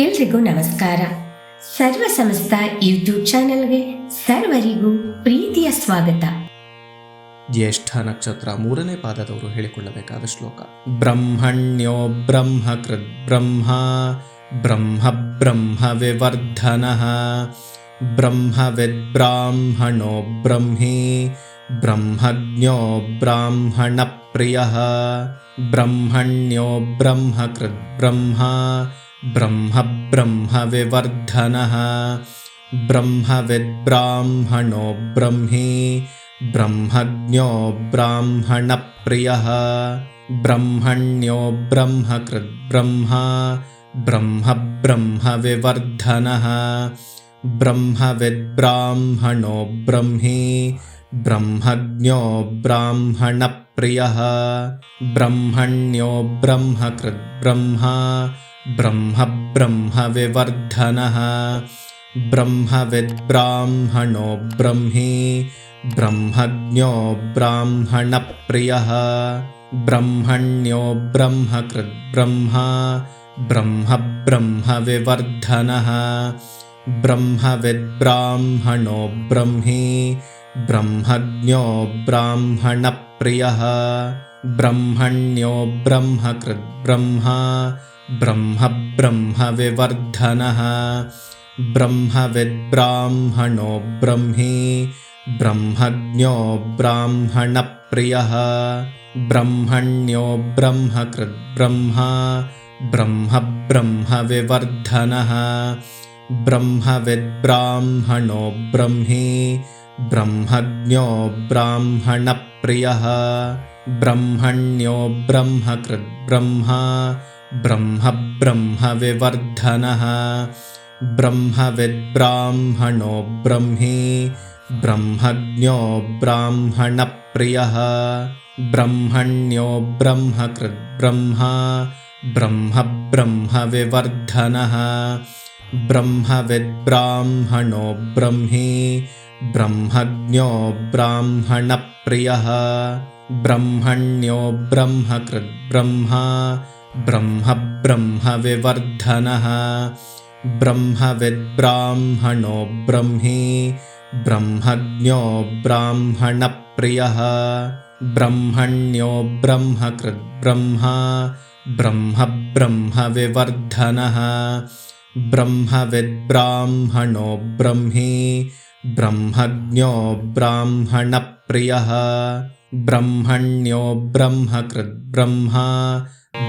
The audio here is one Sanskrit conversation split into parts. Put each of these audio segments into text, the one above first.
ಎಲ್ರಿಗೂ ನಮಸ್ಕಾರ. ಸರ್ವ ಸಮಸ್ತ ಯೂಟ್ಯೂಬ್ ಚಾನೆಲ್ಗೆ ಸರ್ವರಿಗೂ ಪ್ರೀತಿಯ ಸ್ವಾಗತ. ಜ್ಯೇಷ್ಠ ನಕ್ಷತ್ರ 3ನೇ ಪಾದದವರು ಹೇಳಿಕೊಳ್ಳಬೇಕಾದ ಶ್ಲೋಕ. ಬ್ರಹ್ಮಣ್ಯೋ ಬ್ರಹ್ಮಕೃದ್ ಬ್ರಹ್ಮ ಬ್ರಹ್ಮ ಬ್ರಹ್ಮ ವಿವರ್ಧನಃ ಬ್ರಹ್ಮವಿದ್ ಬ್ರಾಹ್ಮಣೋ ಬ್ರಹ್ಮಿ ಬ್ರಹ್ಮಜ್ಞೋ ಬ್ರಾಹ್ಮಣ ಪ್ರಿಯಃ ಬ್ರಹ್ಮಣ್ಯೋ ಬ್ರಹ್ಮಕೃದ್ ಬ್ರಹ್ಮ ಬ್ರಹ್ಮ ಬ್ರಹ್ಮ ವಿವರ್ಧನಃ ಬ್ರಹ್ಮವಿದ್ ಬ್ರಾಹ್ಮಣೋ ಬ್ರಹ್ಮಿ ಬ್ರಹ್ಮಜ್ಞೋ ಬ್ರಾಹ್ಮಣ ಪ್ರಿಯಃ ಬ್ರಹ್ಮಣ್ಯೋ ಬ್ರಹ್ಮಕೃದ್ ಬ್ರಹ್ಮ ಬ್ರಹ್ಮ ಬ್ರಹ್ಮ ವಿವರ್ಧನಃ ಬ್ರಹ್ಮವಿದ್ ಬ್ರಾಹ್ಮಣೋ ಬ್ರಹ್ಮಿ ಬ್ರಹ್ಮಜ್ಞೋ ಬ್ರಾಹ್ಮಣ ಪ್ರಿಯಃ ಬ್ರಹ್ಮಣ್ಯೋ ಬ್ರಹ್ಮಕೃದ್ ಬ್ರಹ್ಮ ಬ್ರಹ್ಮ ಬ್ರಹ್ಮ ವಿವರ್ಧನಃ ಬ್ರಹ್ಮವಿದ್ ಬ್ರಾಹ್ಮಣೋ ಬ್ರಹ್ಮಿ ಬ್ರಹ್ಮಜ್ಞೋ ಬ್ರಾಹ್ಮಣ ಪ್ರಿಯಃ ಬ್ರಹ್ಮಣ್ಯೋ ಬ್ರಹ್ಮಕೃದ್ ಬ್ರಹ್ಮ ಬ್ರಹ್ಮ ಬ್ರಹ್ಮ ವಿವರ್ಧನಃ ಬ್ರಹ್ಮವಿದ್ ಬ್ರಾಹ್ಮಣೋ ಬ್ರಹ್ಮಿ ಬ್ರಹ್ಮಜ್ಞೋ ಬ್ರಾಹ್ಮಣ ಪ್ರಿಯಃ ಬ್ರಹ್ಮಣ್ಯೋ ಬ್ರಹ್ಮಕೃದ್ ಬ್ರಹ್ಮ ಬ್ರಹ್ಮ ಬ್ರಹ್ಮ ವಿವರ್ಧನಃ ಬ್ರಹ್ಮವಿದ್ ಬ್ರಾಹ್ಮಣೋ ಬ್ರಹ್ಮಿ ಬ್ರಹ್ಮಜ್ಞೋ ಬ್ರಾಹ್ಮಣ ಪ್ರಿಯಃ ಬ್ರಹ್ಮಣ್ಯೋ ಬ್ರಹ್ಮಕೃದ್ ಬ್ರಹ್ಮ ಬ್ರಹ್ಮ ಬ್ರಹ್ಮ ವಿವರ್ಧನಃ ಬ್ರಹ್ಮವಿದ್ ಬ್ರಾಹ್ಮಣೋ ಬ್ರಹ್ಮಿ ಬ್ರಹ್ಮಜ್ಞೋ ಬ್ರಾಹ್ಮಣ ಪ್ರಿಯಃ ಬ್ರಹ್ಮಣ್ಯೋ ಬ್ರಹ್ಮಕೃದ್ ಬ್ರಹ್ಮ ಬ್ರಹ್ಮ ಬ್ರಹ್ಮ ವಿವರ್ಧನಃ ಬ್ರಹ್ಮವಿದ್ ಬ್ರಾಹ್ಮಣೋ ಬ್ರಹ್ಮಿ ಬ್ರಹ್ಮಜ್ಞೋ ಬ್ರಾಹ್ಮಣ ಪ್ರಿಯಃ ಬ್ರಹ್ಮಣ್ಯೋ ಬ್ರಹ್ಮಕೃದ್ ಬ್ರಹ್ಮ ಬ್ರಹ್ಮ ಬ್ರಹ್ಮ ವಿವರ್ಧನಃ ಬ್ರಹ್ಮವಿದ್ ಬ್ರಾಹ್ಮಣೋ ಬ್ರಹ್ಮಿ ಬ್ರಹ್ಮಜ್ಞೋ ಬ್ರಾಹ್ಮಣ ಪ್ರಿಯಃ ಬ್ರಹ್ಮಣ್ಯೋ ಬ್ರಹ್ಮಕೃದ್ ಬ್ರಹ್ಮ ಬ್ರಹ್ಮ ಬ್ರಹ್ಮ ವಿವರ್ಧನಃ ಬ್ರಹ್ಮವಿದ್ ಬ್ರಾಹ್ಮಣೋ ಬ್ರಹ್ಮಿ ಬ್ರಹ್ಮಜ್ಞೋ ಬ್ರಾಹ್ಮಣ ಪ್ರಿಯಃ ಬ್ರಹ್ಮಣ್ಯೋ ಬ್ರಹ್ಮಕೃದ್ ಬ್ರಹ್ಮ ಬ್ರಹ್ಮ ಬ್ರಹ್ಮ ವಿವರ್ಧನಃ ಬ್ರಹ್ಮವಿದ್ ಬ್ರಾಹ್ಮಣೋ ಬ್ರಹ್ಮಿ ಬ್ರಹ್ಮಜ್ಞೋ ಬ್ರಾಹ್ಮಣ ಪ್ರಿಯಃ ಬ್ರಹ್ಮಣ್ಯೋ ಬ್ರಹ್ಮಕೃದ್ ಬ್ರಹ್ಮ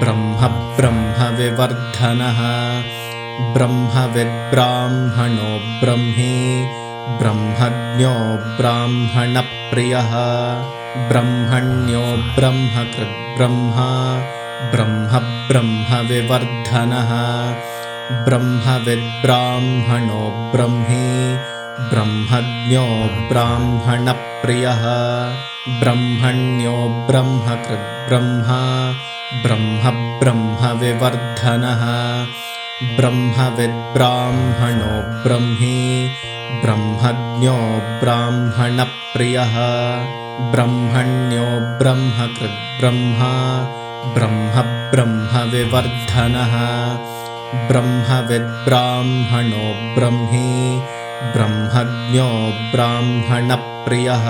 ಬ್ರಹ್ಮ ಬ್ರಹ್ಮ ವಿವರ್ಧನಃ ಬ್ರಹ್ಮವಿದ್ ಬ್ರಾಹ್ಮಣೋ ಬ್ರಹ್ಮಿ ಬ್ರಹ್ಮಜ್ಞೋ ಬ್ರಾಹ್ಮಣ ಪ್ರಿಯಃ ಬ್ರಹ್ಮಣ್ಯೋ ಬ್ರಹ್ಮಕೃದ್ ಬ್ರಹ್ಮ ಬ್ರಹ್ಮ ಬ್ರಹ್ಮ ವಿವರ್ಧನಃ ಬ್ರಹ್ಮವಿದ್ ಬ್ರಾಹ್ಮಣೋ ಬ್ರಹ್ಮಿ ಬ್ರಹ್ಮಜ್ಞೋ ಬ್ರಾಹ್ಮಣ ಪ್ರಿಯಃ ಬ್ರಹ್ಮಣ್ಯೋ ಬ್ರಹ್ಮಕೃದ್ ಬ್ರಹ್ಮ ಬ್ರಹ್ಮ ಬ್ರಹ್ಮ ವಿವರ್ಧನಃ ಬ್ರಹ್ಮವಿದ್ ಬ್ರಾಹ್ಮಣೋ ಬ್ರಹ್ಮಿ ಬ್ರಹ್ಮಜ್ಞೋ ಬ್ರಾಹ್ಮಣ ಪ್ರಿಯಃ ಬ್ರಹ್ಮಣ್ಯೋ ಬ್ರಹ್ಮಕೃದ್ ಬ್ರಹ್ಮ ಬ್ರಹ್ಮ ಬ್ರಹ್ಮ ವಿವರ್ಧನಃ ಬ್ರಹ್ಮವಿದ್ ಬ್ರಾಹ್ಮಣೋ ಬ್ರಹ್ಮಿ ಬ್ರಹ್ಮಜ್ಞೋ ಬ್ರಾಹ್ಮಣ ಪ್ರಿಯಃ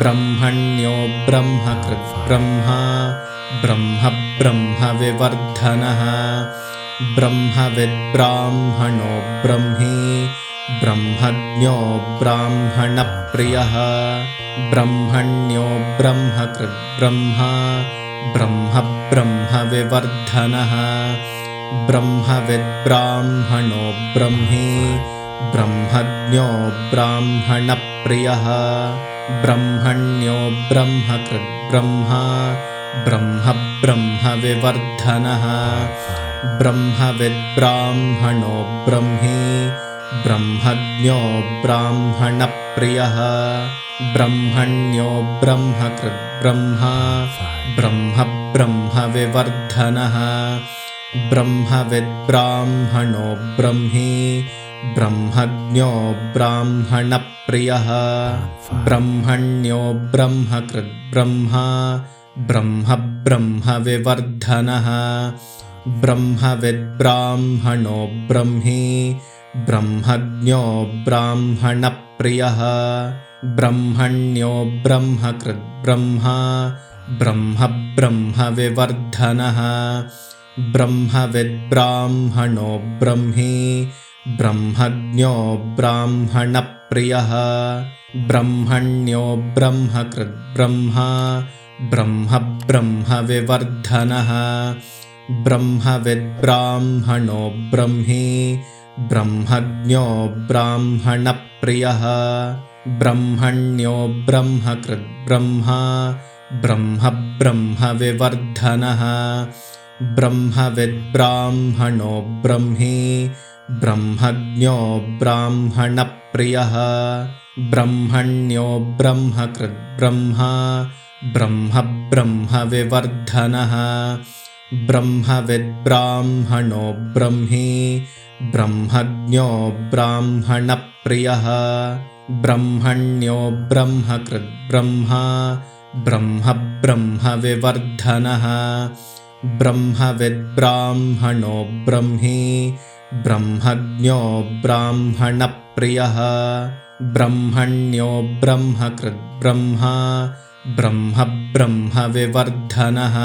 ಬ್ರಹ್ಮಣ್ಯೋ ಬ್ರಹ್ಮಕೃದ್ ಬ್ರಹ್ಮ ಬ್ರಹ್ಮ ಬ್ರಹ್ಮ ವಿವರ್ಧನಃ ಬ್ರಹ್ಮವಿದ್ ಬ್ರಾಹ್ಮಣೋ ಬ್ರಹ್ಮಿ ಬ್ರಹ್ಮಜ್ಞೋ ಬ್ರಾಹ್ಮಣ ಪ್ರಿಯಃ ಬ್ರಹ್ಮಣ್ಯೋ ಬ್ರಹ್ಮಕೃದ್ ಬ್ರಹ್ಮ ಬ್ರಹ್ಮ ಬ್ರಹ್ಮ ವಿವರ್ಧನಃ ಬ್ರಹ್ಮವಿದ್ ಬ್ರಾಹ್ಮಣೋ ಬ್ರಹ್ಮಿ ಬ್ರಹ್ಮಜ್ಞೋ ಬ್ರಾಹ್ಮಣ ಪ್ರಿಯಃ ಬ್ರಹ್ಮಣ್ಯೋ ಬ್ರಹ್ಮಕೃದ್ ಬ್ರಹ್ಮ ಬ್ರಹ್ಮ ಬ್ರಹ್ಮ ವಿವರ್ಧನಃ ಬ್ರಹ್ಮವಿದ್ ಬ್ರಾಹ್ಮಣೋ ಬ್ರಹ್ಮಿ ಬ್ರಹ್ಮಜ್ಞೋ ಬ್ರಾಹ್ಮಣ ಪ್ರಿಯಃ ಬ್ರಹ್ಮಣ್ಯೋ ಬ್ರಹ್ಮಕೃದ್ ಬ್ರಹ್ಮ ಬ್ರಹ್ಮ ಬ್ರಹ್ಮ ವಿವರ್ಧನಃ ಬ್ರಹ್ಮವಿದ್ ಬ್ರಾಹ್ಮಣೋ ಬ್ರಹ್ಮಿ ಬ್ರಹ್ಮಜ್ಞೋ ಬ್ರಾಹ್ಮಣ ಪ್ರಿಯಃ ಬ್ರಹ್ಮಣ್ಯೋ ಬ್ರಹ್ಮಕೃದ್ ಬ್ರಹ್ಮ ಬ್ರಹ್ಮ ಬ್ರಹ್ಮ ವಿವರ್ಧನಃ ब्रह्मविद्ब्राह्मणो ब्रह्मी ब्रह्मज्ञो ब्राह्मणप्रियः ब्रह्मण्यो ब्रह्मकृद्ब्रह्मा ब्रह्म ब्रह्मविवर्धनः ब्रह्मविद्ब्राह्मणो ब्रह्मी ब्रह्मज्ञो ब्राह्मणप्रियः ब्रह्मण्यो ब्रह्मकृद्ब्रह्मा ब्रह्म ब्रह्मविवर्धनः ब्रह्मविद्ब्राह्मणो ब्रह्मी ब्रह्मज्ञो ब्राह्मणप्रियः ब्रह्मण्यो ब्रह्मकृद्ब्रह्मा ब्रह्म ब्रह्मविवर्धनः ब्रह्मविद्ब्राह्मणो ब्रह्मी ब्रह्मज्ञो ब्राह्मणप्रियः ब्रह्मण्यो ब्रह्मकृद्ब्रह्मा ब्रह्म ब्रह्मविवर्धनः ब्रह्मविद्ब्राह्मणो ब्रह्मी ब्रह्मज्ञो ब्राह्मणप्रियः ब्रह्मण्यो ब्रह्मकृद्ब्रह्मा ब्रह्म ब्रह्मविवर्धनः ब्रह्मविद्ब्राह्मणो ब्रह्मी ब्रह्मज्ञो ब्राह्मणप्रियः ब्रह्मण्यो ब्रह्मकृद्ब्रह्मा ब्रह्म ब्रह्मविवर्धनः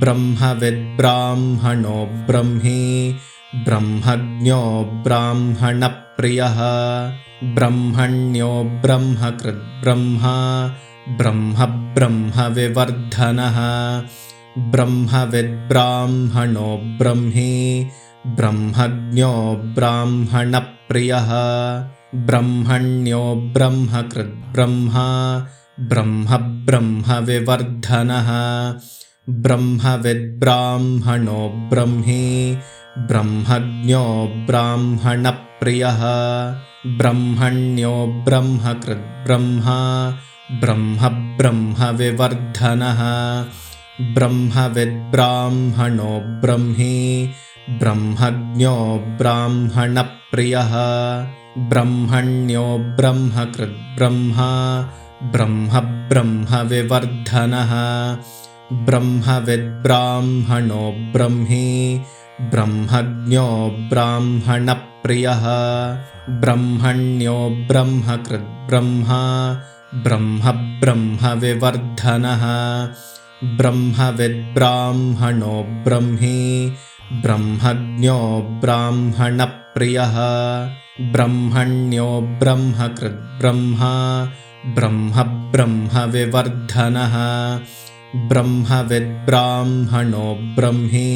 ब्रह्मविद्ब्राह्मणो ब्रह्मी ब्रह्मज्ञो ब्राह्मणप्रियः ब्रह्मण्यो ब्रह्मकृद्ब्रह्मा ब्रह्म ब्रह्मविवर्धनः ब्रह्मविद्ब्राह्मणो ब्रह्मी ब्रह्मज्ञो ब्राह्मणप्रियः ब्रह्मण्यो ब्रह्मकृद्ब्रह्मा ब्रह्म ब्रह्मविवर्धनः ब्रह्मविद्ब्राह्मणो ब्रह्मी ब्रह्मज्ञो ब्राह्मणप्रियः ब्रह्मण्यो ब्रह्मकृद्ब्रह्मा ब्रह्म ब्रह्मविवर्धनः ब्रह्मविद्ब्राह्मणो ब्रह्मी ब्रह्मज्ञो ब्राह्मणप्रियः ब्रह्मण्यो ब्रह्मकृद्ब्रह्मा ब्रह्म ब्रह्मविवर्धनः ब्रह्मविद्ब्राह्मणो ब्रह्मी ब्रह्मज्ञो ब्राह्मणप्रियः ब्रह्मण्यो ब्रह्मकृद्ब्रह्मा ब्रह्म ब्रह्मविवर्धनः ब्रह्मविद्ब्राह्मणो ब्रह्मी ब्रह्मज्ञो ब्राह्मणप्रियः ब्रह्मण्यो ब्रह्मकृद्ब्रह्मा ब्रह्म ब्रह्मविवर्धनः ब्रह्मविद्ब्राह्मणो ब्रह्मी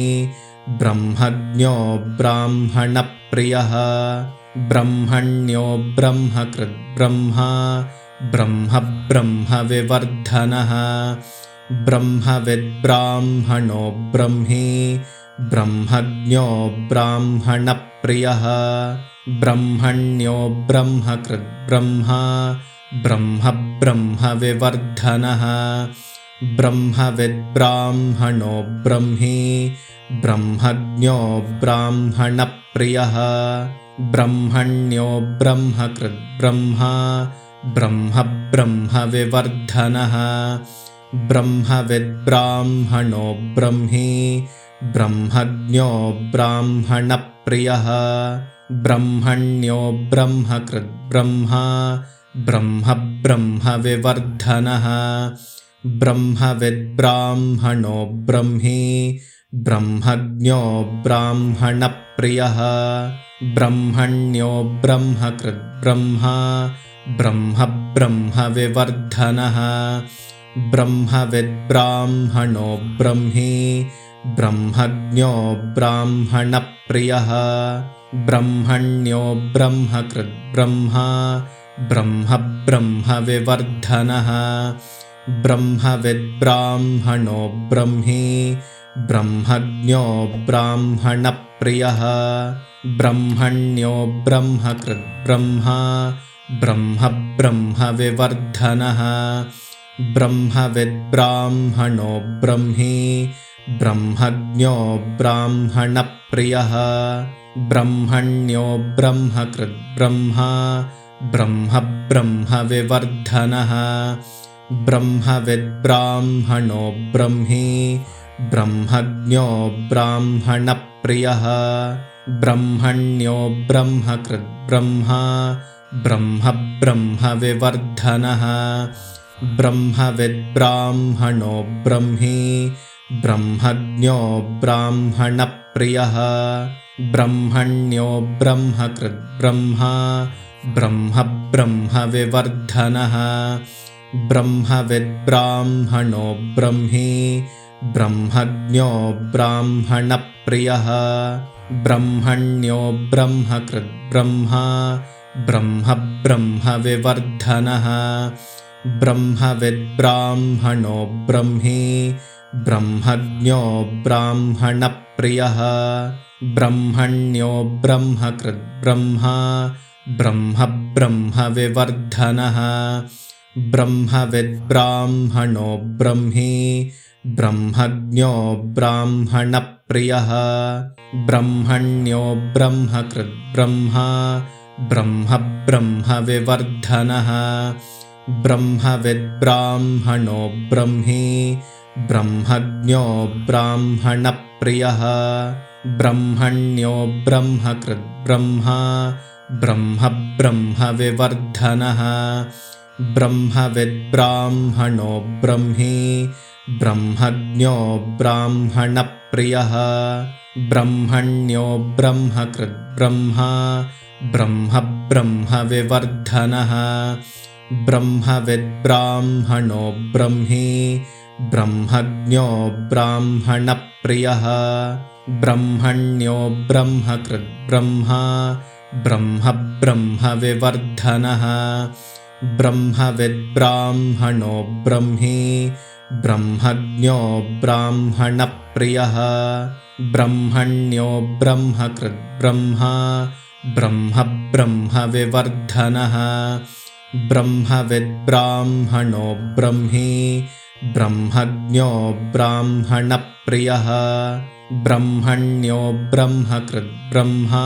ब्रह्मज्ञो ब्राह्मणप्रियः ब्रह्मण्यो ब्रह्मकृद्ब्रह्मा ब्रह्म ब्रह्मविवर्धनः ब्रह्मविद्ब्राह्मणो ब्रह्मी ब्रह्मज्ञो ब्राह्मणप्रियः ब्रह्मण्यो ब्रह्मकृद्ब्रह्मा ब्रह्म ब्रह्मविवर्धनः ब्रह्मविद्ब्राह्मणो ब्रह्मी ब्रह्मज्ञो ब्राह्मणप्रियः ब्रह्मण्यो ब्रह्मकृद्ब्रह्मा ब्रह्म ब्रह्मविवर्धनः ब्रह्मविद्ब्राह्मणो ब्रह्मी ब्रह्मज्ञो ब्राह्मणप्रियः ब्रह्मण्यो ब्रह्मकृद्ब्रह्मा ब्रह्म ब्रह्मविवर्धनः ब्रह्मविद्ब्राह्मणो ब्रह्मी ब्रह्मज्ञो ब्राह्मणप्रियः ब्रह्मण्यो ब्रह्मकृद्ब्रह्मा ब्रह्म ब्रह्मविवर्धनः ब्रह्मविद्ब्राह्मणो ब्रह्मी ब्रह्मज्ञो ब्राह्मणप्रियः ब्रह्मण्यो ब्रह्मकृद्ब्रह्मा ब्रह्म ब्रह्मविवर्धनः ब्रह्मविद्ब्राह्मणो ब्रह्मी ब्रह्मज्ञो ब्राह्मणप्रियः ब्रह्मण्यो ब्रह्मकृद्ब्रह्मा ब्रह्म ब्रह्मविवर्धनः ब्रह्मविद्ब्राह्मणो ब्रह्मी ब्रह्मज्ञो ब्राह्मणप्रियः ब्रह्मण्यो ब्रह्मकृद्ब्रह्मा ब्रह्म ब्रह्मविवर्धनः ब्रह्मविद्ब्राह्मणो ब्रह्मी ब्रह्मज्ञो ब्राह्मणप्रियः ब्रह्मण्यो ब्रह्मकृद्ब्रह्मा ब्रह्म ब्रह्मविवर्धनः ब्रह्मविद्ब्राह्मणो ब्रह्मी ब्रह्मज्ञो ब्राह्मणप्रियः ब्रह्मण्यो ब्रह्मकृद्ब्रह्मा ब्रह्म ब्रह्मविवर्धनः ब्रह्मविद्ब्राह्मणो ब्रह्मी ब्रह्मज्ञो ब्राह्मणप्रियः ब्रह्मण्यो ब्रह्मकृद्ब्रह्मा ब्रह्म ब्रह्मविवर्धनः ब्रह्मविद्ब्राह्मणो ब्रह्मी ब्रह्मज्ञो ब्राह्मणप्रियः ब्रह्मण्यो ब्रह्मकृद्ब्रह्मा ब्रह्म ब्रह्मविवर्धनः ब्रह्मविद्ब्राह्मणो ब्रह्मी ब्रह्मज्ञो ब्राह्मणप्रियः ब्रह्मण्यो ब्रह्मकृद्ब्रह्मा ब्रह्म ब्रह्मविवर्धनः ब्रह्मविद्ब्राह्मणो ब्रह्मी ब्रह्मज्ञो ब्राह्मणप्रियः ब्रह्मण्यो ब्रह्मकृद्ब्रह्मा ब्रह्म ब्रह्मविवर्धनः ब्रह्मविद्ब्राह्मणो ब्रह्मी ब्रह्मज्ञो ब्राह्मणप्रियः ब्रह्मण्यो ब्रह्मकृद्ब्रह्मा ब्रह्म ब्रह्मविवर्धनः ब्रह्मविद्ब्राह्मणो ब्रह्मी ब्रह्मज्ञो ब्राह्मणप्रियः ब्रह्मण्यो ब्रह्मकृद्ब्रह्मा ब्रह्म ब्रह्मविवर्धनः ब्रह्मविद्ब्राह्मणो ब्रह्मी ब्रह्मज्ञो ब्राह्मणप्रियः ब्रह्मण्यो ब्रह्मकृद्ब्रह्मा ब्रह्म ब्रह्मविवर्धनः ब्रह्मविद्ब्राह्मणो ब्रह्मी ब्रह्मज्ञो ब्राह्मणप्रियः ब्रह्मण्यो ब्रह्मकृद्ब्रह्मा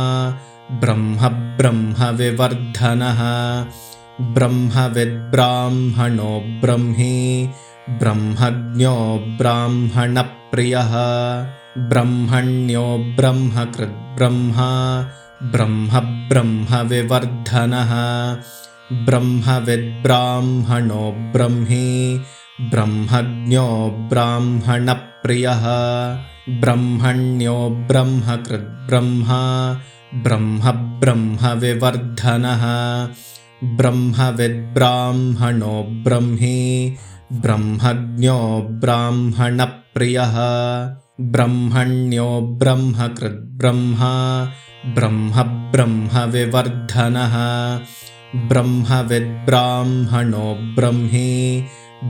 ब्रह्म ब्रह्मविवर्धनः ब्रह्मविद्ब्राह्मणो ब्रह्मी ब्रह्मज्ञो ब्राह्मणप्रियः ब्रह्मण्यो ब्रह्मकृद्ब्रह्मा ब्रह्म ब्रह्मविवर्धनः ब्रह्मविद्ब्राह्मणो ब्रह्मी ब्रह्मज्ञो ब्राह्मणप्रियः ब्रह्मण्यो ब्रह्मकृद्ब्रह्मा ब्रह्म ब्रह्मविवर्धनः ब्रह्मविद्ब्राह्मणो ब्रह्मी ब्रह्मज्ञो ब्राह्मणप्रियः ब्रह्मण्यो ब्रह्मकृद्ब्रह्मा ब्रह्म ब्रह्मविवर्धनः ब्रह्मविद्ब्राह्मणो ब्रह्मी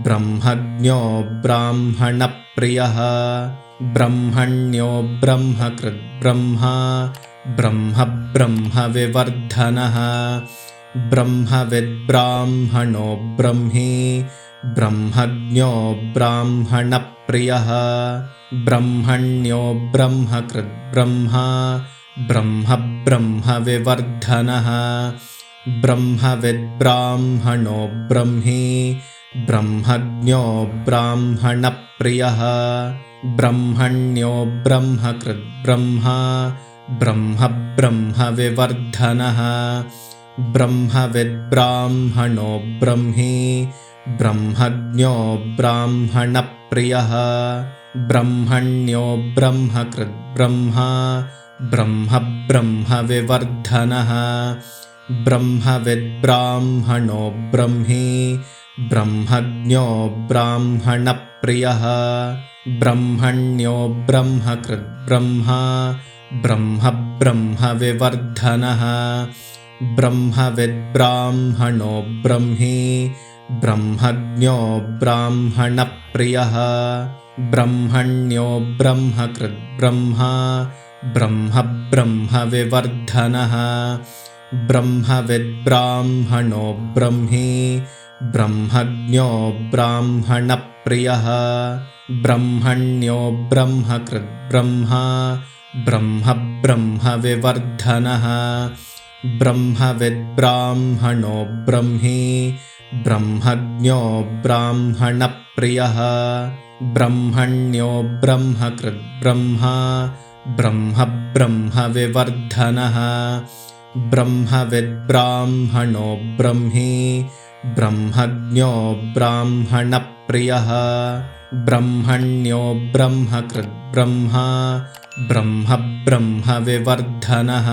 ब्रह्मज्ञो ब्राह्मणप्रियः ब्रह्मण्यो ब्रह्मकृद्ब्रह्मा ब्रह्म ब्रह्मविवर्धनः ब्रह्मविद्ब्राह्मणो ब्रह्मी ब्रह्मज्ञो ब्राह्मणप्रियः ब्रह्मण्यो ब्रह्मकृद्ब्रह्मा ब्रह्म ब्रह्मविवर्धनः ब्रह्मविद्ब्राह्मणो ब्रह्मी ब्रह्मज्ञो ब्राह्मणप्रियः ब्रह्मण्यो ब्रह्मकृद्ब्रह्मा ब्रह्म ब्रह्मविवर्धनः ब्रह्मविद्ब्राह्मणो ब्रह्मी ब्रह्मज्ञो ब्राह्मणप्रियः ब्रह्मण्यो ब्रह्मकृद्ब्रह्मा ब्रह्म ब्रह्मविवर्धनः ब्रह्मविद्ब्राह्मणो ब्रह्मी ब्रह्मज्ञो ब्राह्मणप्रियः ब्रह्मण्यो ब्रह्मकृद्ब्रह्मा ब्रह्म ब्रह्मविवर्धनः ब्रह्मविद्ब्राह्मणो ब्रह्मी ब्रह्मज्ञो ब्राह्मणप्रियः ब्रह्मण्यो ब्रह्मकृद्ब्रह्मा ब्रह्म ब्रह्मविवर्धनः ब्रह्मविद्ब्राह्मणो ब्रह्मी ब्रह्मज्ञो ब्राह्मणप्रियः ब्रह्मण्यो ब्रह्मकृद्ब्रह्मा ब्रह्म ब्रह्मविवर्धनः ब्रह्मविद्ब्राह्मणो ब्रह्मी ब्रह्मज्ञो ब्राह्मणप्रियः ब्रह्मण्यो ब्रह्मकृद्ब्रह्मा ब्रह्म ब्रह्मविवर्धनः ब्रह्मविद्ब्राह्मणो ब्रह्मी ब्रह्मज्ञो ब्राह्मणप्रियः ब्रह्मण्यो ब्रह्मकृद्ब्रह्मा ब्रह्म ब्रह्मविवर्धनः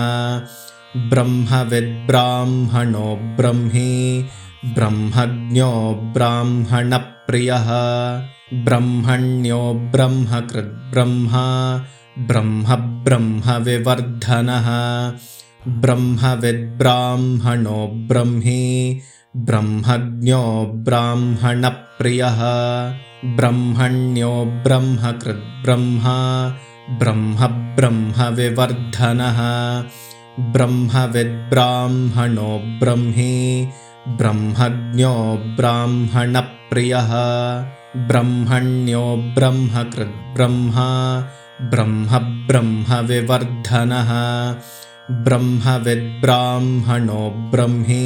ब्रह्मविद्ब्राह्मणो ब्रह्मी ब्रह्मज्ञो ब्राह्मणप्रियः ब्रह्मण्यो ब्रह्मकृद्ब्रह्मा ब्रह्म ब्रह्मविवर्धनः ब्रह्मविद्ब्राह्मणो ब्रह्मी ब्रह्मज्ञो ब्राह्मणप्रियः ब्रह्मण्यो ब्रह्मकृद्ब्रह्मा ब्रह्म ब्रह्मविवर्धनः ब्रह्मविद्ब्राह्मणो ब्रह्मी ब्रह्मज्ञो ब्राह्मणप्रियः ब्रह्मण्यो ब्रह्मकृद्ब्रह्मा ब्रह्म ब्रह्मविवर्धनः ब्रह्मविद्ब्राह्मणो ब्रह्मी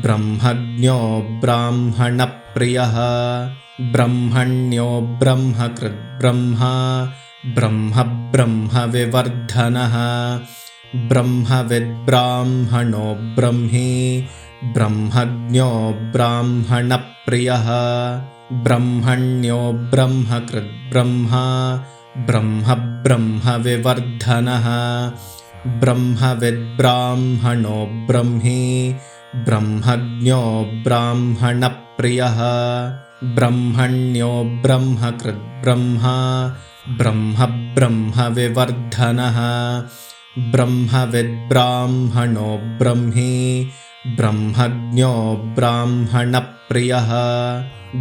ब्रह्मज्ञो ब्राह्मणप्रियः ब्रह्मण्यो ब्रह्मकृद्ब्रह्मा ब्रह्म ब्रह्मविवर्धनः ब्रह्मविद्ब्राह्मणो ब्रह्मी ब्रह्मज्ञो ब्राह्मणप्रियः ब्रह्मण्यो ब्रह्मकृद्ब्रह्मा ब्रह्म ब्रह्मविवर्धनः ब्रह्मविद्ब्राह्मणो ब्रह्मी ब्रह्मज्ञो ब्राह्मणप्रियः ब्रह्मण्यो ब्रह्मकृद्ब्रह्मा ब्रह्म ब्रह्मविवर्धनः ब्रह्मविद्ब्राह्मणो ब्रह्मी ब्रह्मज्ञो ब्राह्मणप्रियः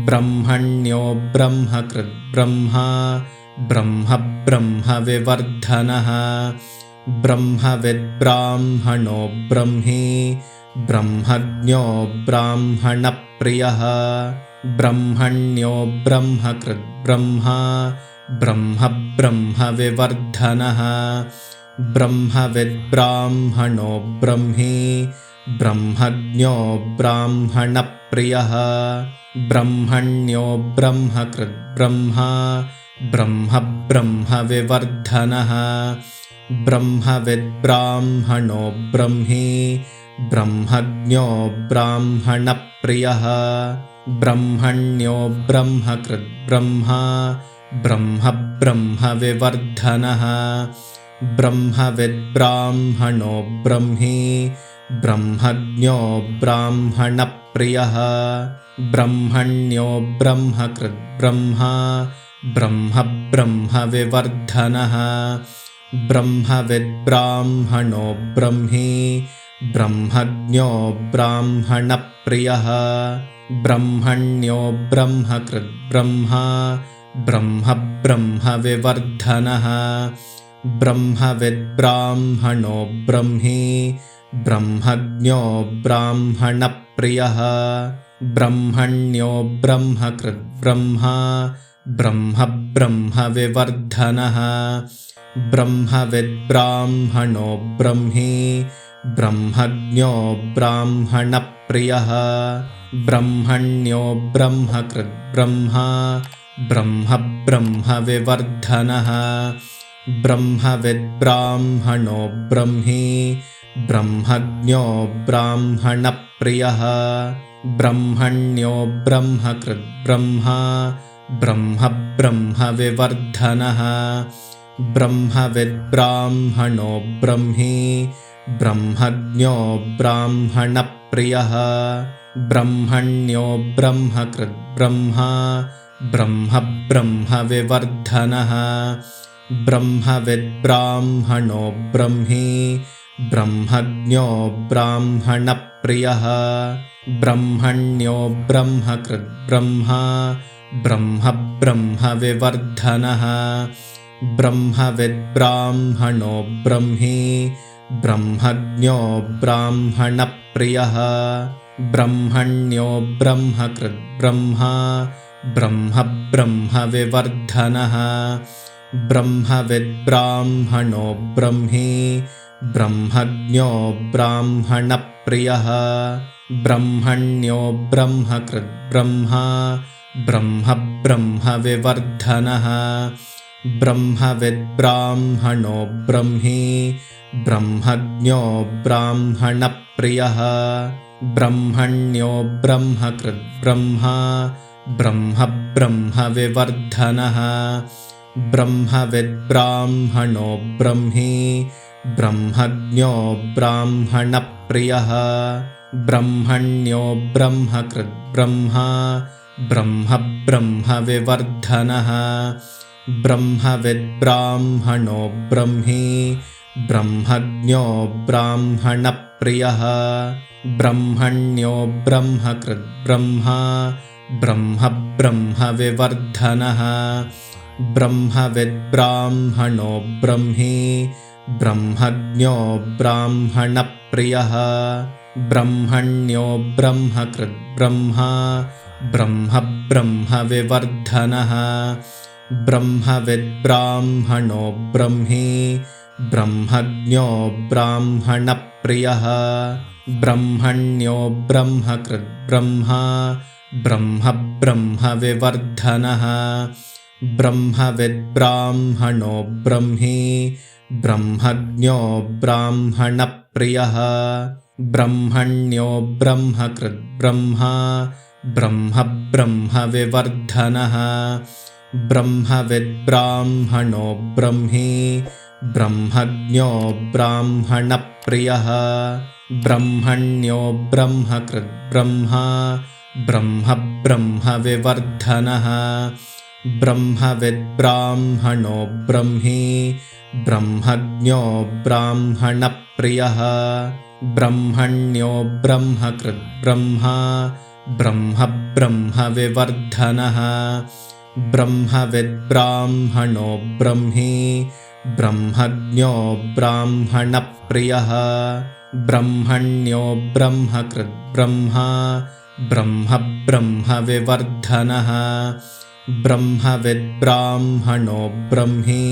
ब्रह्मण्यो ब्रह्मकृद्ब्रह्मा ब्रह्म ब्रह्मविवर्धनः ब्रह्मविद्ब्राह्मणो ब्रह्मी ब्रह्मज्ञो ब्राह्मणप्रियः ब्रह्मण्यो ब्रह्मकृद्ब्रह्मा ब्रह्म ब्रह्मविवर्धनः ब्रह्मविद्ब्राह्मणो ब्रह्मी ब्रह्मज्ञो ब्राह्मणप्रियः ब्रह्मण्यो ब्रह्मकृद्ब्रह्मा ब्रह्म ब्रह्मविवर्धनः ब्रह्मविद्ब्राह्मणो ब्रह्मी ब्रह्मज्ञो ब्राह्मणप्रियः ब्रह्मण्यो ब्रह्मकृद्ब्रह्मा ब्रह्म ब्रह्मविवर्धनः ब्रह्मविद्ब्राह्मणो ब्रह्मी ब्रह्मज्ञो ब्राह्मणप्रियः ब्रह्मण्यो ब्रह्मकृद्ब्रह्मा ब्रह्म ब्रह्मविवर्धनः ब्रह्मविद्ब्राह्मणो ब्रह्मी ब्रह्मज्ञो ब्राह्मणप्रियः ब्रह्मण्यो ब्रह्मकृद्ब्रह्मा ब्रह्म ब्रह्मविवर्धनः ब्रह्मविद्ब्राह्मणो ब्रह्मी ब्रह्मज्ञो ब्राह्मणप्रियः ब्रह्मण्यो ब्रह्मकृद्ब्रह्मा ब्रह्म ब्रह्मविवर्धनः ब्रह्मविद्ब्राह्मणो ब्रह्मी ब्रह्मज्ञो ब्राह्मणप्रियः ब्रह्मण्यो ब्रह्मकृद्ब्रह्मा ब्रह्म ब्रह्मविवर्धनः ब्रह्मविद्ब्राह्मणो ब्रह्मी ब्रह्मज्ञो ब्राह्मणप्रियः ब्रह्मण्यो ब्रह्मकृद्ब्रह्मा ब्रह्म ब्रह्मविवर्धनः ब्रह्मविद्ब्राह्मणो ब्रह्मी ब्रह्मज्ञो ब्राह्मणप्रियः ब्रह्मण्यो ब्रह्मकृद्ब्रह्मा ब्रह्म ब्रह्मविवर्धनः ब्रह्मविद्ब्राह्मणो ब्रह्मी ब्रह्मज्ञो ब्राह्मणप्रियः ब्रह्मण्यो ब्रह्मकृद्ब्रह्मा ब्रह्म ब्रह्मविवर्धनः ब्रह्मविद्ब्राह्मणो ब्रह्मी ब्रह्मज्ञो ब्राह्मणप्रियः ब्रह्मण्यो ब्रह्मकृद्ब्रह्मा ब्रह्म ब्रह्मविवर्धनः ब्रह्मविद्ब्राह्मणो ब्रह्मी ब्रह्मज्ञो ब्राह्मणप्रियः ब्रह्मण्यो ब्रह्मकृद्ब्रह्मा ब्रह्म ब्रह्मविवर्धनः ब्रह्मविद्ब्राह्मणो ब्रह्मी ब्रह्मज्ञो ब्राह्मणप्रियः ब्रह्मण्यो ब्रह्मकृद्ब्रह्मा ब्रह्म ब्रह्मविवर्धनः ब्रह्मविद्ब्राह्मणो ब्रह्मी ब्रह्मज्ञो ब्राह्मणप्रियः ब्रह्मण्यो ब्रह्मकृद्ब्रह्मा ब्रह्म ब्रह्मविवर्धनः ब्रह्मविद्ब्राह्मणो ब्रह्मी ब्रह्मज्ञो ब्राह्मणप्रियः ब्रह्मण्यो ब्रह्मकृद्ब्रह्मा ब्रह्म ब्रह्मविवर्धनः ब्रह्मविद्ब्राह्मणो ब्रह्मी ब्रह्मज्ञो ब्राह्मणप्रियः ब्रह्मण्यो ब्रह्मकृद्ब्रह्मा ब्रह्म ब्रह्मविवर्धनः ब्रह्मविद्ब्राह्मणो ब्रह्मी ब्रह्मज्ञो ब्राह्मणप्रियः ब्रह्मण्यो ब्रह्मकृद्ब्रह्मा ब्रह्म ब्रह्मविवर्धनः ब्रह्मविद्ब्राह्मणो ब्रह्मी ब्रह्मज्ञो ब्राह्मणप्रियः ब्रह्मण्यो ब्रह्मकृद्ब्रह्मा ब्रह्म ब्रह्मविवर्धनः ब्रह्मविद्ब्राह्मणो ब्रह्मी ब्रह्मज्ञो ब्राह्मणप्रियः ब्रह्मण्यो ब्रह्मकृद्ब्रह्मा ब्रह्म ब्रह्मविवर्धनः ब्रह्मविद्ब्राह्मणो ब्रह्मी ब्रह्मज्ञो ब्राह्मणप्रियः ब्रह्मण्यो ब्रह्मकृद्ब्रह्मा ब्रह्म ब्रह्मविवर्धनः ब्रह्मविद्ब्राह्मणो ब्रह्मी ब्रह्मज्ञो ब्राह्मणप्रियः ब्रह्मण्यो ब्रह्मकृद्ब्रह्मा ब्रह्म ब्रह्मविवर्धनः ब्रह्मविद्ब्राह्मणो ब्रह्मी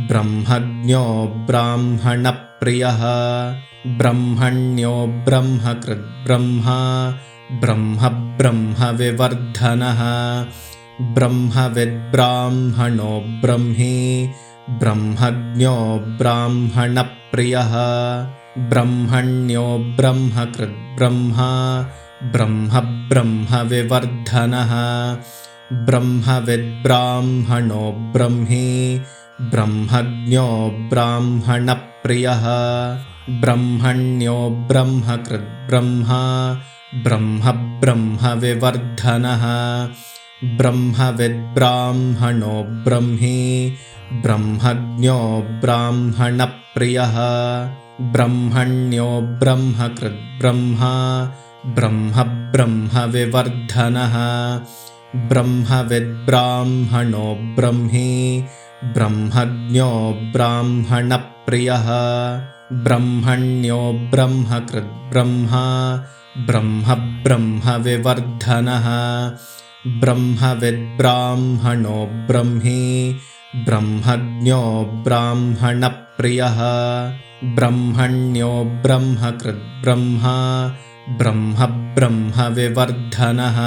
ब्रह्मज्ञो ब्राह्मणप्रियः ब्रह्मण्यो ब्रह्मकृद्ब्रह्मा ब्रह्म ब्रह्मविवर्धनः ब्रह्मविद्ब्राह्मणो ब्रह्मी ब्रह्मज्ञो ब्राह्मणप्रियः ब्रह्मण्यो ब्रह्मकृद्ब्रह्मा ब्रह्म ब्रह्मविवर्धनः ब्रह्मविद्ब्राह्मणो ब्रह्मी ब्रह्मज्ञो ब्राह्मणप्रियः ब्रह्मण्यो ब्रह्मकृद्ब्रह्मा ब्रह्म ब्रह्मविवर्धनः ब्रह्मविद्ब्राह्मणो ब्रह्मी ब्रह्मज्ञो ब्राह्मणप्रियः ब्रह्मण्यो ब्रह्मकृद्ब्रह्मा ब्रह्म ब्रह्मविवर्धनः ब्रह्मविद्ब्राह्मणो ब्रह्मी ब्रह्मज्ञो ब्राह्मणप्रियः ब्रह्मण्यो ब्रह्मकृद्ब्रह्मा ब्रह्म ब्रह्मविवर्धनः ब्रह्मविद्ब्राह्मणो ब्रह्मी ब्रह्मज्ञो ब्राह्मणप्रियः ब्रह्मण्यो ब्रह्मकृद्ब्रह्मा ब्रह्म ब्रह्मविवर्धनः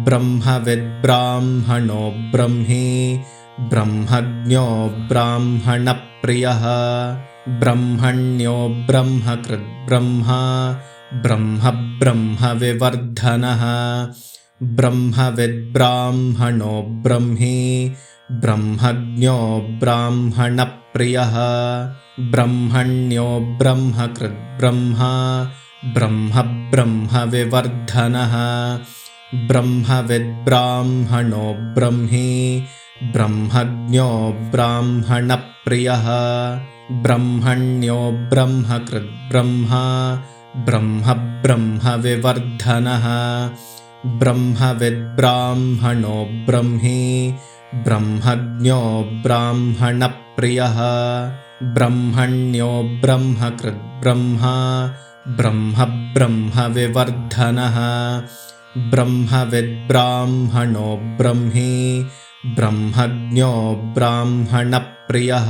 ब्रह्मविद्ब्राह्मणो ब्रह्मी ब्रह्मज्ञो ब्राह्मणप्रियः ब्रह्मण्यो ब्रह्मकृद्ब्रह्मा ब्रह्म ब्रह्मविवर्धनः ब्रह्मविद्ब्राह्मणो ब्रह्मी ब्रह्मज्ञो ब्राह्मणप्रियः ब्रह्मण्यो ब्रह्मकृद्ब्रह्मा ब्रह्म ब्रह्मविवर्धनः ब्रह्मविद्ब्राह्मणो ब्रह्मी ब्रह्मज्ञो ब्राह्मणप्रियः ब्रह्मण्यो ब्रह्मकृद्ब्रह्मा ब्रह्म ब्रह्मविवर्धनः ब्रह्मविद्ब्राह्मणो ब्रह्मी ब्रह्मज्ञो ब्राह्मणप्रियः ब्रह्मण्यो ब्रह्मकृद्ब्रह्मा ब्रह्म ब्रह्मविवर्धनः ब्रह्मविद्ब्राह्मणो ब्रह्मी ब्रह्मज्ञो ब्राह्मणप्रियः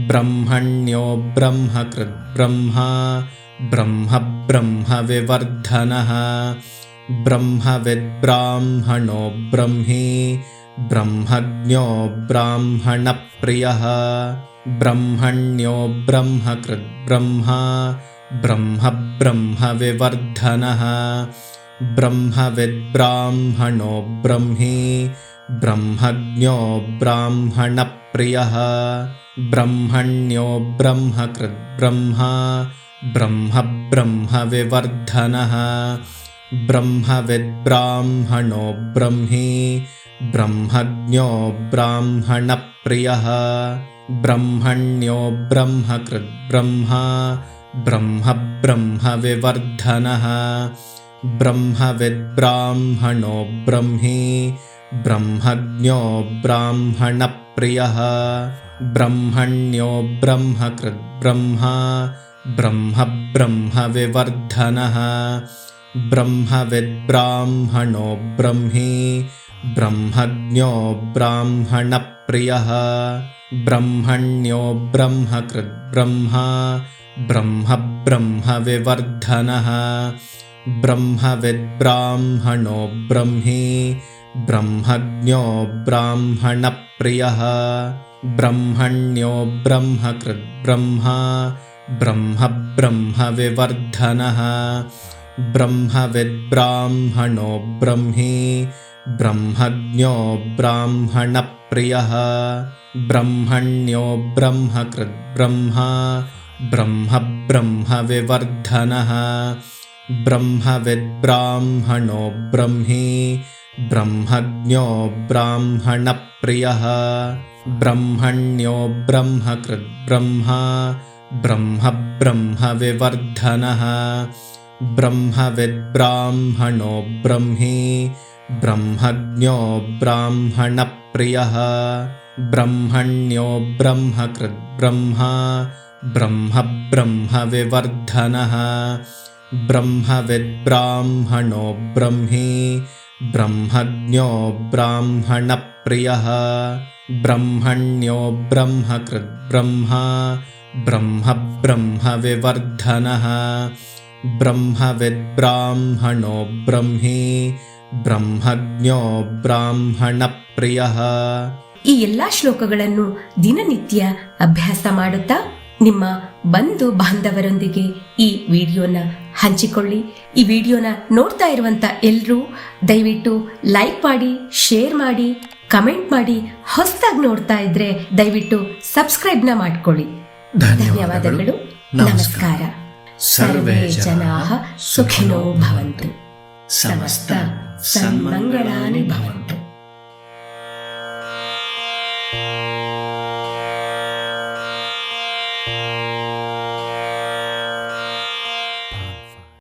ब्रह्मण्यो ब्रह्मकृद्ब्रह्मा ब्रह्म ब्रह्मविवर्धनः ब्रह्मविद्ब्राह्मणो ब्रह्मी ब्रह्मज्ञो ब्राह्मणप्रियः ब्रह्मण्यो ब्रह्मकृद्ब्रह्मा ब्रह्म ब्रह्मविवर्धनः ब्रह्मविद्ब्राह्मणो ब्रह्मी ब्रह्मज्ञो ब्राह्मणप्रियः ब्रह्मण्यो ब्रह्मकृद्ब्रह्मा ब्रह्म ब्रह्मविवर्धनः ब्रह्मविद्ब्राह्मणो ब्रह्मी ब्रह्मज्ञो ब्राह्मणप्रियः ब्रह्मण्यो ब्रह्मकृद्ब्रह्मा ब्रह्म ब्रह्मविवर्धनः ब्रह्मविद्ब्राह्मणो ब्रह्मी ब्रह्मज्ञो ब्राह्मणप्रियः ब्रह्मण्यो ब्रह्मकृद्ब्रह्मा ब्रह्म ब्रह्मविवर्धनः ब्रह्मविद्ब्राह्मणो ब्रह्मी ब्रह्मज्ञो ब्राह्मणप्रियः ब्रह्मण्यो ब्रह्मकृद्ब्रह्मा ब्रह्म ब्रह्मविवर्धनः ब्रह्मविद्ब्राह्मणो ब्रह्मी ब्रह्मज्ञो ब्राह्मणप्रियः ब्रह्मण्यो ब्रह्मकृद्ब्रह्मा ब्रह्म ब्रह्मविवर्धनः ब्रह्मविद्ब्राह्मणो ब्रह्मी ब्रह्मज्ञो ब्राह्मणप्रियः ब्रह्मण्यो ब्रह्मकृद्ब्रह्मा ब्रह्म ब्रह्मविवर्धनः ब्रह्मविद्ब्राह्मणो ब्रह्मी ब्रह्मज्ञो ब्राह्मणप्रियः ब्रह्मण्यो ब्रह्मकृद्ब्रह्मा ब्रह्म ब्रह्मविवर्धनः ब्रह्मविद्ब्राह्मणो ब्रह्मी ब्रह्मज्ञो ब्राह्मणप्रियः ब्रह्मण्यो ब्रह्मकृद्ब्रह्मा ब्रह्म ब्रह्मविवर्धनः ब्रह्मविद्ब्राह्मणो ब्रह्मी ब्रह्मज्ञो ब्राह्मणप्रियः ब्रह्मण्यो ब्रह्मकृद्ब्रह्मा ब्रह्म ब्रह्मविवर्धनः ब्रह्मविद्ब्राह्मणो ब्रह्मी ब्रह्मज्ञो ब्राह्मणप्रियः. ಈ ಎಲ್ಲಾ ಶ್ಲೋಕಗಳನ್ನು ದಿನನಿತ್ಯ ಅಭ್ಯಾಸ ಮಾಡುತ್ತಾ ನಿಮ್ಮ ಬಂಧು ಬಾಂಧವರೊಂದಿಗೆ ಈ ವಿಡಿಯೋನ ಹಂಚಿಕೊಳ್ಳಿ. ಈ ವಿಡಿಯೋನ ನೋಡ್ತಾ ಇರುವಂತ ಎಲ್ಲರೂ ದಯವಿಟ್ಟು ಲೈಕ್ ಮಾಡಿ, ಶೇರ್ ಮಾಡಿ, ಕಮೆಂಟ್ ಮಾಡಿ. ಹೊಸದಾಗಿ ನೋಡ್ತಾ ಇದ್ರೆ ದಯವಿಟ್ಟು ಸಬ್ಸ್ಕ್ರೈಬ್ನ ಮಾಡ್ಕೊಳ್ಳಿ. ಧನ್ಯವಾದಗಳು. ನಮಸ್ಕಾರ. ಸರ್ವೇ ಜನಾಃ ಸುಖಿನೋ ಭವಂತು. ಸಮಸ್ತ ಸನ್ಮಂಗಳಾನಿ ಭವಂತು.